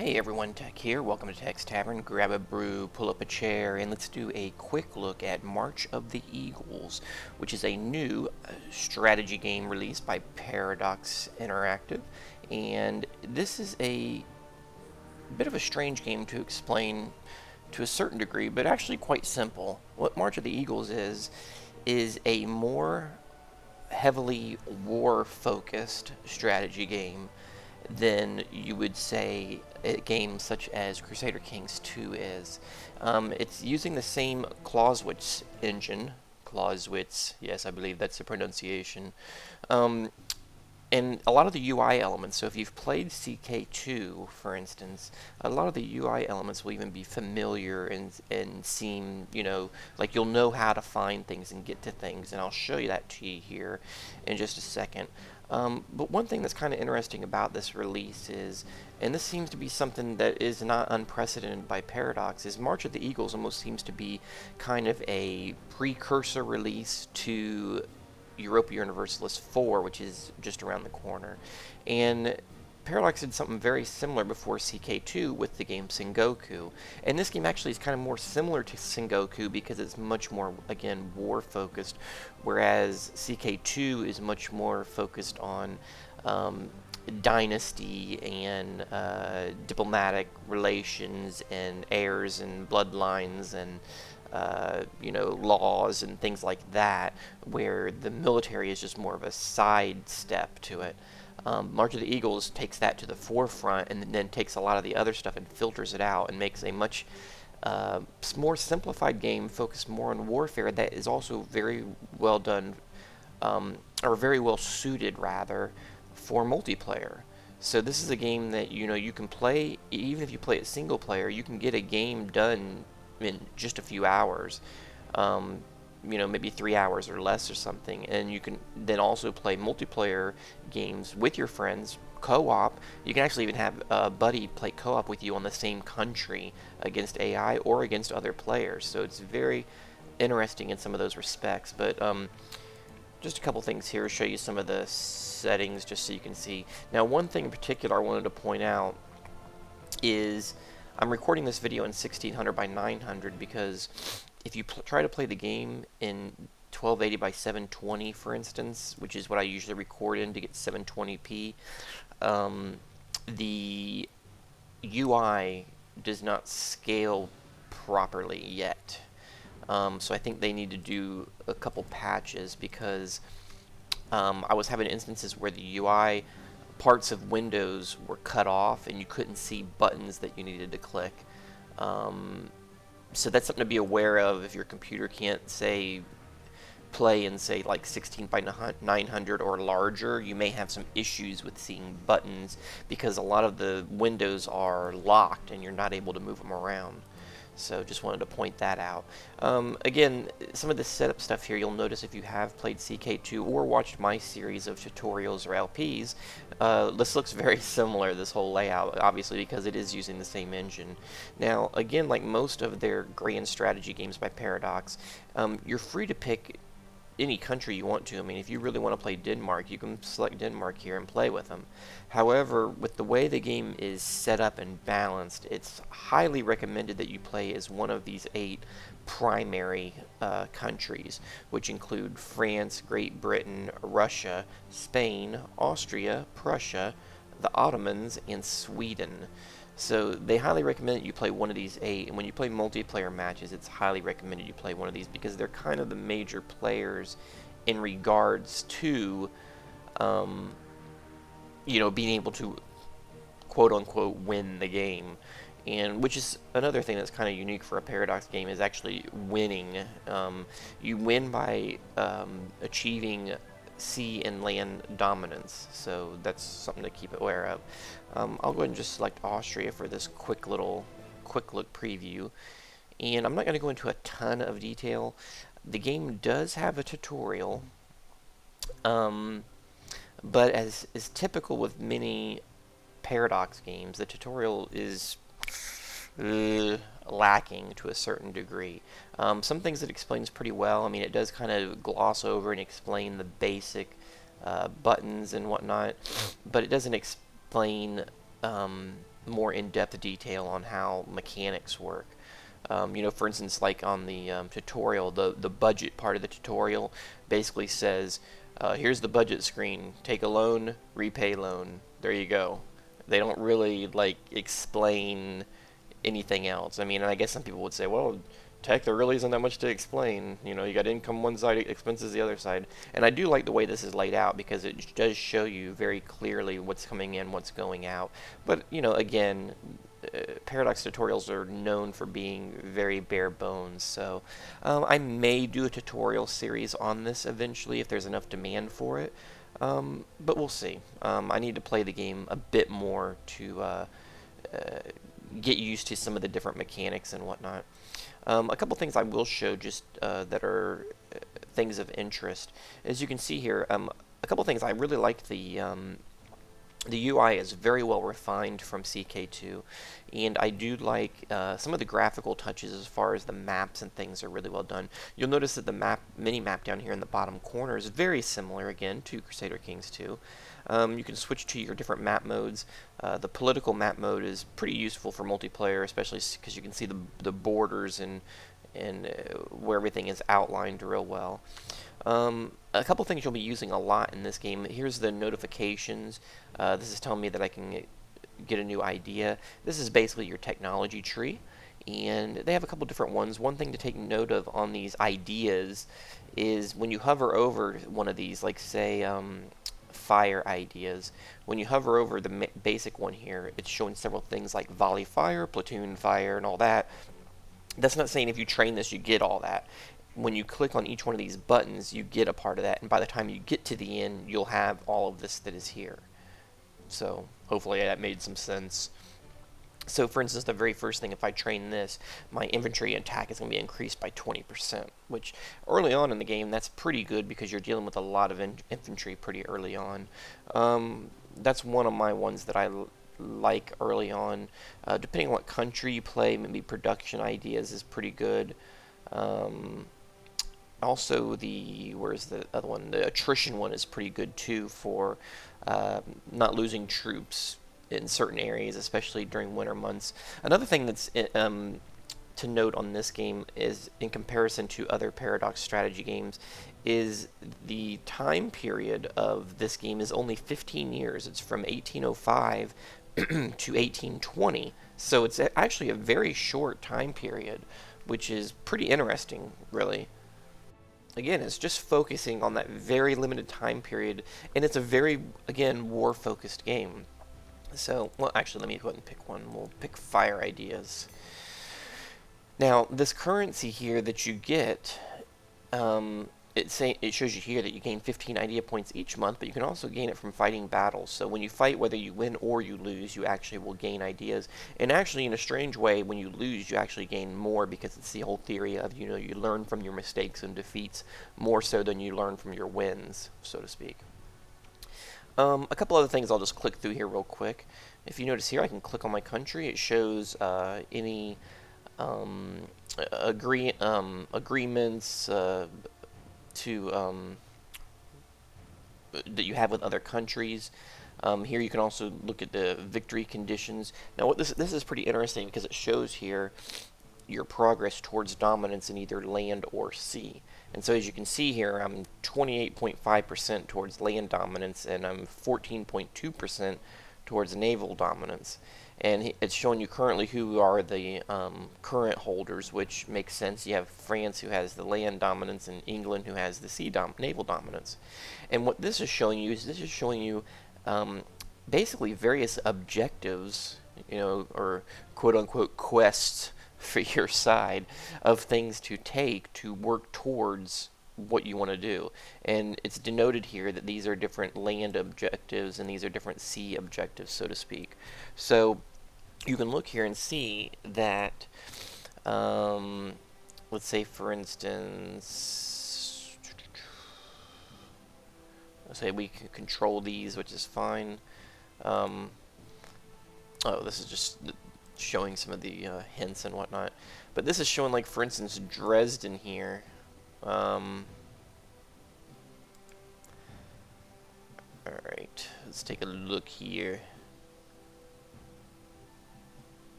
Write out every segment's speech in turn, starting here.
Hey everyone, Tech here. Welcome to Tech's Tavern. Grab a brew, pull up a chair, and let's do a quick look at March of the Eagles, which is a new strategy game released by Paradox Interactive. And this is a bit of a strange game to explain to a certain degree, but actually quite simple. What March of the Eagles is a more heavily war-focused strategy game than you would say a game such as Crusader Kings 2 is. It's using the same Clausewitz engine. Clausewitz, yes, I believe that's the pronunciation. And a lot of the UI elements, so if you've played CK2, for instance, a lot of the UI elements will even be familiar and seem, like you'll know how to find things and get to things, and I'll show you that to you here in just a second. But one thing that's kind of interesting about this release is, and this seems to be something that is not unprecedented by Paradox, is March of the Eagles almost seems to be kind of a precursor release to Europa Universalis 4, which is just around the corner. And Paradox did something very similar before CK2 with the game Sengoku. And this game actually is kind of more similar to Sengoku because it's much more, again, war-focused, whereas CK2 is much more focused on dynasty and diplomatic relations and heirs and bloodlines and laws and things like that, where the military is just more of a side step to it. March of the Eagles takes that to the forefront and then takes a lot of the other stuff and filters it out and makes a much more simplified game focused more on warfare that is also very well done, or very well suited, rather, for multiplayer. So this is a game that you can play, even if you play it single player, you can get a game done in just a few hours, maybe 3 hours or less or something, and you can then also play multiplayer games with your friends, co-op. You can actually even have a buddy play co-op with you on the same country against AI or against other players, so it's very interesting in some of those respects. But just a couple things here to show you some of the settings just so you can see. Now, one thing in particular I wanted to point out is I'm recording this video in 1600 by 900 because if you try to play the game in 1280 by 720, for instance, which is what I usually record in to get 720p, the UI does not scale properly yet. So I think they need to do a couple patches because I was having instances where the UI parts of Windows were cut off and you couldn't see buttons that you needed to click. So that's something to be aware of if your computer can't, say, play in, say, like 16 by 900 or larger. You may have some issues with seeing buttons because a lot of the windows are locked and you're not able to move them around. So just wanted to point that out. Again, some of the setup stuff here, you'll notice if you have played CK2 or watched my series of tutorials or LPs, this looks very similar, this whole layout, obviously because it is using the same engine. Now, again, like most of their grand strategy games by Paradox, you're free to pick any country you want to. I mean, if you really want to play Denmark, you can select Denmark here and play with them. However, with the way the game is set up and balanced, it's highly recommended that you play as one of these 8 primary countries, which include France, Great Britain, Russia, Spain, Austria, Prussia, the Ottomans, and Sweden. So they highly recommend that you play one of these 8, and when you play multiplayer matches, it's highly recommended you play one of these because they're kind of the major players in regards to, being able to quote-unquote win the game. And which is another thing that's kind of unique for a Paradox game, is actually winning. You win by achieving sea and land dominance, so that's something to keep aware of. I'll go ahead and just select Austria for this quick look preview, and I'm not going to go into a ton of detail. The game does have a tutorial, but as is typical with many Paradox games, the tutorial is lacking to a certain degree. Some things it explains pretty well. I mean, it does kind of gloss over and explain the basic buttons and whatnot, but it doesn't explain more in-depth detail on how mechanics work. For instance, like on the tutorial, the budget part of the tutorial basically says, here's the budget screen. Take a loan, repay loan. There you go. They don't really like explain anything else. I mean, I guess some people would say, well, tech, there really isn't that much to explain. You got income one side, expenses the other side. And I do like the way this is laid out because it does show you very clearly what's coming in, what's going out. But, again, Paradox tutorials are known for being very bare bones, so I may do a tutorial series on this eventually if there's enough demand for it, but we'll see. I need to play the game a bit more to get used to some of the different mechanics and whatnot. A couple things I will show just that are things of interest. As you can see here, a couple things I really like the UI is very well refined from CK2, and I do like some of the graphical touches as far as the maps and things are really well done. You'll notice that the mini-map down here in the bottom corner is very similar, again, to Crusader Kings 2. You can switch to your different map modes. The political map mode is pretty useful for multiplayer, especially because you can see the borders and where everything is outlined real well. A couple things you'll be using a lot in this game. Here's the notifications. This is telling me that I can get a new idea. This is basically your technology tree, and they have a couple different ones. One thing to take note of on these ideas is when you hover over one of these, like say fire ideas, when you hover over the basic one here, it's showing several things like volley fire, platoon fire, and all that. That's not saying if you train this you get all that. When you click on each one of these buttons, you get a part of that, and by the time you get to the end, you'll have all of this that is here. So hopefully that made some sense. So for instance, the very first thing, if I train this, my infantry attack is going to be increased by 20%, which early on in the game, that's pretty good because you're dealing with a lot of infantry pretty early on. That's one of my ones that I like early on. Depending on what country you play, maybe production ideas is pretty good. Also, where's the other one? The attrition one is pretty good too for not losing troops in certain areas, especially during winter months. Another thing that's to note on this game is, in comparison to other Paradox strategy games, is the time period of this game is only 15 years. It's from 1805 to 1820, so it's actually a very short time period, which is pretty interesting, really. Again, it's just focusing on that very limited time period, and it's a very, again, war-focused game. So, well, actually, let me go ahead and pick one. We'll pick fire ideas. Now, this currency here that you get, it shows you here that you gain 15 idea points each month, but you can also gain it from fighting battles. So when you fight, whether you win or you lose, you actually will gain ideas. And actually, in a strange way, when you lose, you actually gain more because it's the whole theory of, you learn from your mistakes and defeats more so than you learn from your wins, so to speak. A couple other things I'll just click through here real quick. If you notice here, I can click on my country. It shows any agreements that you have with other countries. Here you can also look at the victory conditions. Now, what this is pretty interesting because it shows here your progress towards dominance in either land or sea. And so as you can see here, I'm 28.5% towards land dominance, and I'm 14.2% towards naval dominance. And it's showing you currently who are the current holders, which makes sense. You have France, who has the land dominance, and England, who has the naval dominance. And what this is showing you is basically various objectives, or quote-unquote quests for your side of things to take to work towards what you want to do. And it's denoted here that these are different land objectives and these are different sea objectives, so to speak. So you can look here and see that, let's say for instance, let's say we can control these, which is fine. Oh, this is just showing some of the hints and whatnot. But this is showing, like, for instance, Dresden here. Alright, let's take a look here.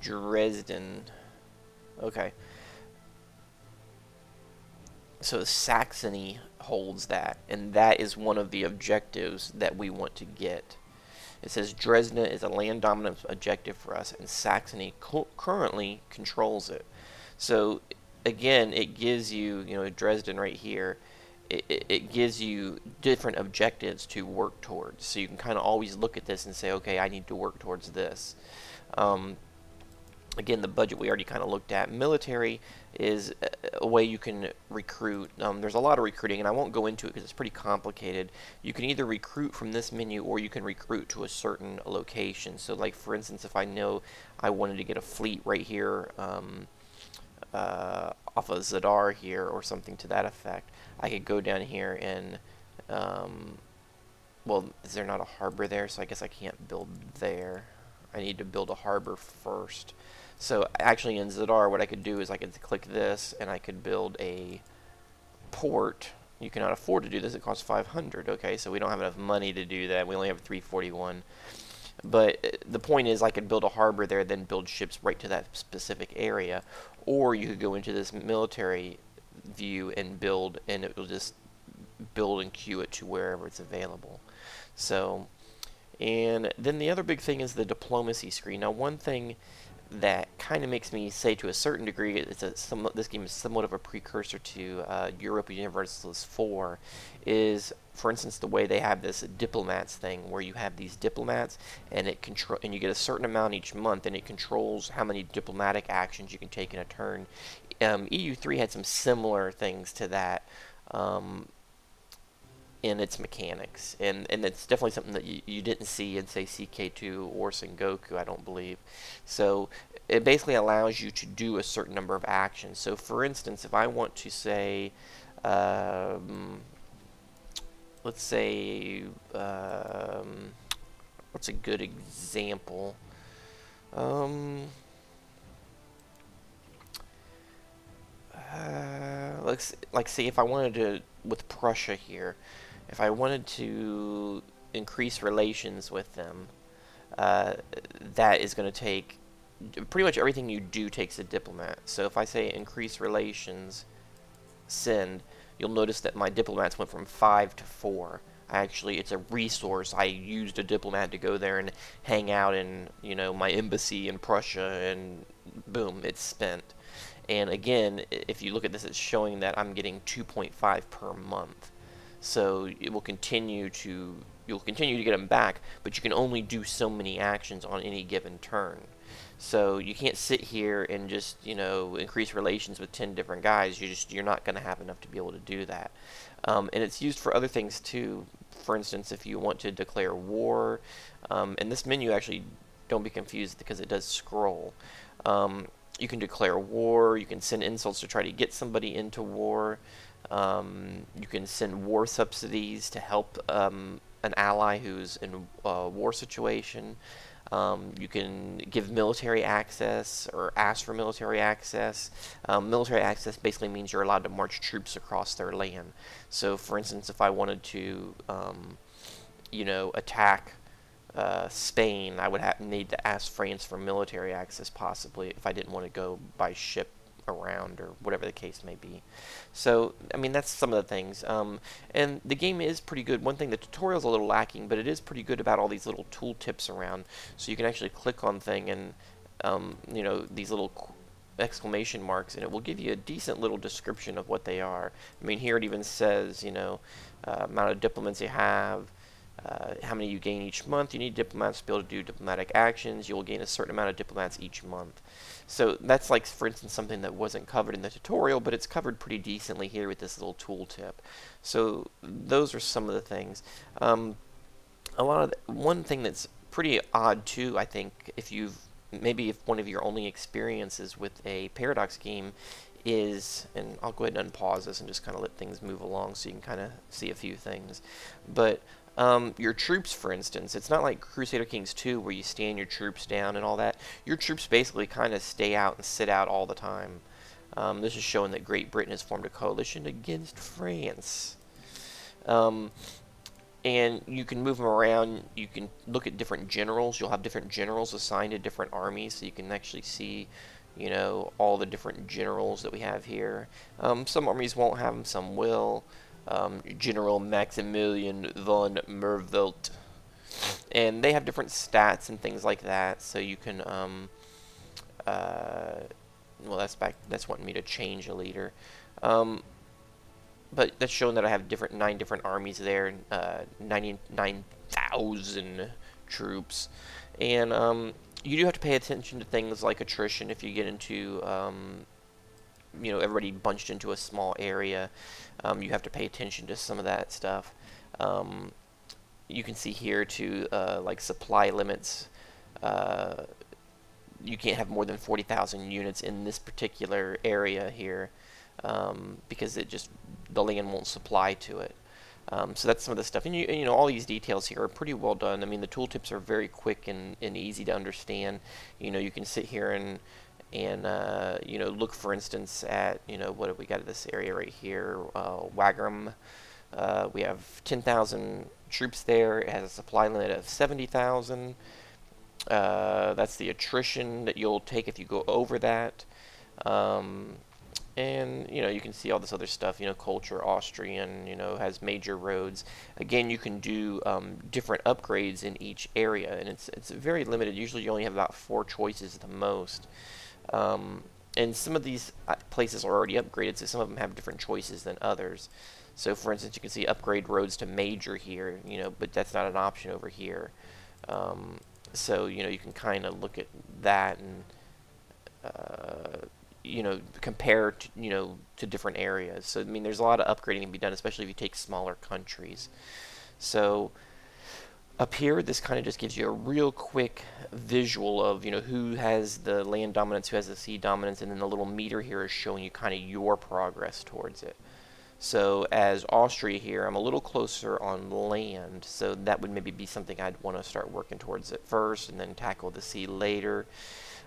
Dresden. Okay. So Saxony holds that, and that is one of the objectives that we want to get. It says Dresden is a land dominance objective for us, and Saxony currently controls it. So again, it gives you, Dresden right here. It gives you different objectives to work towards. So you can kind of always look at this and say, okay, I need to work towards this. Again, the budget we already kind of looked at. Military is a way you can recruit. There's a lot of recruiting, and I won't go into it because it's pretty complicated. You can either recruit from this menu, or you can recruit to a certain location. So, like for instance, if I know I wanted to get a fleet right here off of Zadar here, or something to that effect, I could go down here and, well, is there not a harbor there? So I guess I can't build there. I need to build a harbor first. So actually in Zadar, what I could do is I could click this and I could build a port. You cannot afford to do this. It costs 500. Okay, so we don't have enough money to do that. We only have 341. But the point is, I could build a harbor there, then build ships right to that specific area. Or you could go into this military view and build, and it will just build and queue it to wherever it's available. So, and then the other big thing is the diplomacy screen. Now, one thing that kind of makes me say to a certain degree this game is somewhat of a precursor to Europa Universalis 4 is, for instance, the way they have this diplomats thing, where you have these diplomats and and you get a certain amount each month, and it controls how many diplomatic actions you can take in a turn. EU3 had some similar things to that in its mechanics, and it's definitely something that you didn't see in, say, CK2 or Sengoku, I don't believe. So it basically allows you to do a certain number of actions. So for instance, if I want to say, let's say, what's a good example? Like say if I wanted to, with Prussia here, if I wanted to increase relations with them, that is going to take, pretty much everything you do takes a diplomat. So if I say increase relations, send, you'll notice that my diplomats went from 5 to 4. It's a resource. I used a diplomat to go there and hang out in, my embassy in Prussia, and boom, it's spent. And again, if you look at this, it's showing that I'm getting 2.5 per month. So it will continue to, you'll continue to get them back, but you can only do so many actions on any given turn. So you can't sit here and just, increase relations with 10 different guys. You're not going to have enough to be able to do that. And it's used for other things too. For instance, if you want to declare war, and this menu actually, don't be confused because it does scroll. You can declare war, you can send insults to try to get somebody into war, you can send war subsidies to help an ally who's in a war situation. You can give military access or ask for military access. Military access basically means you're allowed to march troops across their land. So for instance, if I wanted to, attack Spain, I would need to ask France for military access, possibly, if I didn't want to go by ship around, or whatever the case may be. So, that's some of the things. And the game is pretty good. One thing, the tutorial's a little lacking, but it is pretty good about all these little tool tips around. So you can actually click on thing and, these little exclamation marks, and it will give you a decent little description of what they are. Here it even says, amount of diplomats you have, how many you gain each month. You need diplomats to be able to do diplomatic actions. You will gain a certain amount of diplomats each month. So that's, like, for instance, something that wasn't covered in the tutorial, but it's covered pretty decently here with this little tooltip. So those are some of the things. One thing that's pretty odd too, I think, if one of your only experiences with a Paradox game is, and I'll go ahead and unpause this and just kind of let things move along so you can kind of see a few things. But your troops, for instance, it's not like Crusader Kings 2 where you stand your troops down and all that. Your troops basically kind of stay out and sit out all the time. This is showing that Great Britain has formed a coalition against France. and you can move them around. You can look at different generals. You'll have different generals assigned to different armies, so you can actually see, all the different generals that we have here. Some armies won't have them, some will. General Maximilian von Mervelt, and they have different stats and things like that. So you can, well, that's wanting me to change a leader. Um, but that's showing that I have 9 different armies there, 99,000 troops, and you do have to pay attention to things like attrition if you get into everybody bunched into a small area. You have to pay attention to some of that stuff. Um, you can see here too, like supply limits. Uh, you can't have more than 40,000 units in this particular area here, because the land won't supply to it. So that's some of the stuff, and all these details here are pretty well done. I mean, the tooltips are very quick and easy to understand. You can sit here and look, for instance, at what have we got in this area right here, Wagram. We have 10,000 troops there. It has a supply limit of 70,000. That's the attrition that you'll take if you go over that. Um, and you can see all this other stuff. Culture, Austrian, has major roads. Again, you can do different upgrades in each area, and it's very limited. Usually you only have about 4 choices at the most. And some of these places are already upgraded, so some of them have different choices than others. So for instance, you can see upgrade roads to major here, but that's not an option over here. So you can kind of look at that and compare to different areas. So I mean, there's a lot of upgrading to be done, especially if you take smaller countries. So up here, this kind of just gives you a real quick visual of who has the land dominance, who has the sea dominance, and then the little meter here is showing you kind of your progress towards it. So as Austria here, I'm a little closer on land, so that would maybe be something I'd want to start working towards it first, and then tackle the sea later.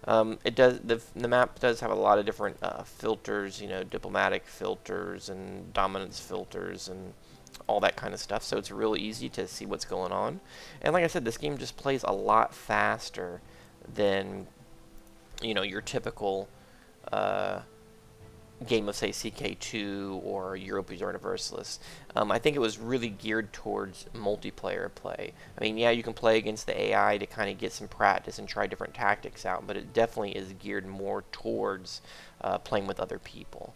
The map does have a lot of different filters, diplomatic filters and dominance filters and all that kind of stuff. So it's real easy to see what's going on. And like I said, this game just plays a lot faster than your typical game of, say, CK2 or Europa Universalis. I think it was really geared towards multiplayer play. I mean, yeah, you can play against the AI to kind of get some practice and try different tactics out, but it definitely is geared more towards playing with other people.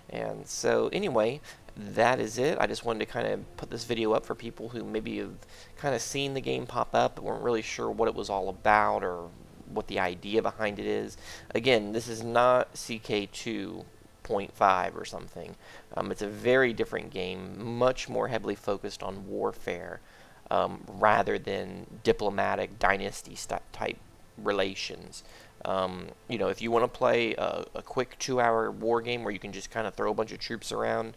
And so anyway, that is it. I just wanted to kind of put this video up for people who maybe have kind of seen the game pop up but weren't really sure what it was all about or what the idea behind it is. Again, this is not CK2.5 or something. It's a very different game, much more heavily focused on warfare rather than diplomatic dynasty type relations. If you want to play a quick 2-hour war game where you can just kind of throw a bunch of troops around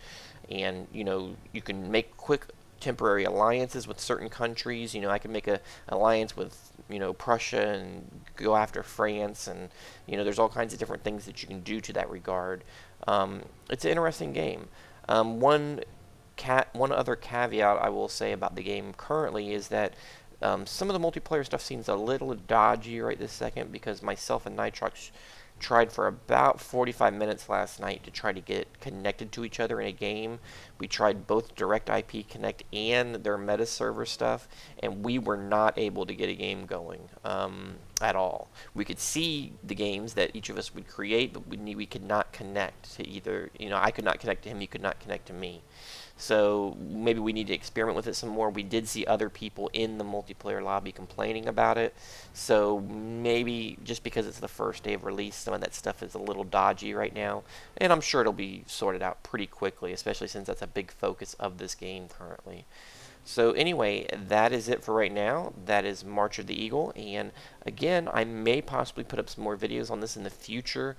and, you can make quick temporary alliances with certain countries. I can make an alliance with, Prussia and go after France, and, there's all kinds of different things that you can do to that regard. It's an interesting game. One other caveat I will say about the game currently is that some of the multiplayer stuff seems a little dodgy right this second, because myself and Nitrox tried for about 45 minutes last night to try to get connected to each other in a game. We tried both direct IP connect and their meta server stuff, and we were not able to get a game going at all. We could see the games that each of us would create, but we could not connect to either. I could not connect to him, he could not connect to me. So maybe we need to experiment with it some more. We did see other people in the multiplayer lobby complaining about it. So maybe just because it's the first day of release, some of that stuff is a little dodgy right now. And I'm sure it'll be sorted out pretty quickly, especially since that's a big focus of this game currently. So anyway, that is it for right now. That is March of the Eagle, and again, I may possibly put up some more videos on this in the future,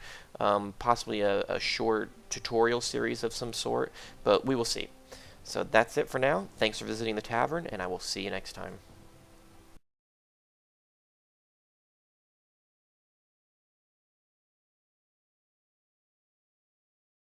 possibly a short tutorial series of some sort, but we will see. So that's it for now. Thanks for visiting the tavern, and I will see you next time.